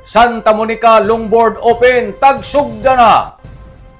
Santa Monica Longboard Open tagsugda na.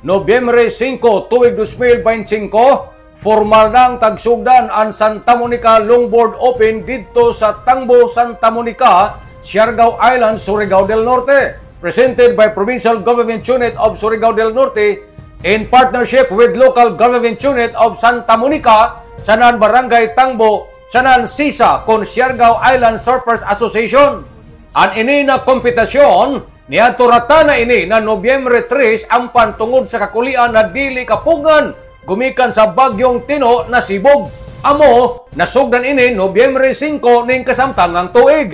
Nobyembre 5, tuig 2025, formal nang tagsugdan ang Santa Monica Longboard Open dito sa Tangbo, Santa Monica, Siargao Island, Surigao del Norte. Presented by Provincial Government Unit of Surigao del Norte in partnership with Local Government Unit of Santa Monica, Sanan Barangay Tangbo, Sanan Sisa kon Siargao Island Surfers Association. Ang ini na kompetisyon niadto rata na ini na Nobyembre 3 ang pantungod sa kakulian na dili kapugngan gumikan sa bagyong Tino na sibog. Amo nasugdan ini Nobyembre 5 ning kasamtangang tuig.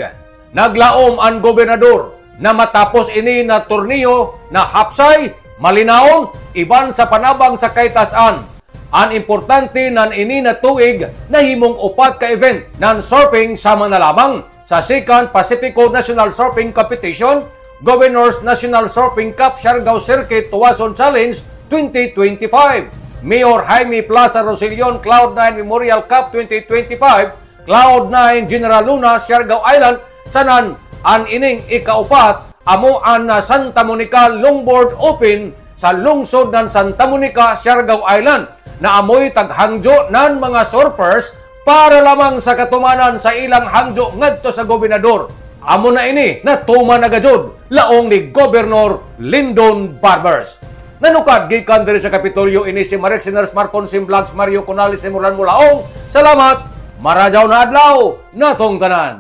Naglaom ang gobernador na matapos ini na torneo na hapsay, malinaon, iban sa panabang sa kaytasan. Ang importante nan ini na tuig na himong upat ka event nan surfing sama na lamang sa Second Pacifico National Surfing Competition, Governor's National Surfing Cup Siargao Circuit Tuwason Challenge 2025, Mayor Jaime Plaza Rosilion Cloud9 Memorial Cup 2025, Cloud9 General Luna Siargao Island, sanan an ining ikaupat amuan na Santa Monica Longboard Open sa lungsod ng Santa Monica, Siargao Island, na amoy taghangjo nan mga surfers para lamang sa katumanan sa ilang hangjo ngadto sa gobernador. Amo na ini na tuma na gajud laong ni Governor Lyndon Barbers. Nanukad gikan diri sa Kapitolyo ini si Marek Sinners Marcon Sim Vlogs Mario Conales Simulan Mulaong. Salamat, marajaw na adlaw natong tanan.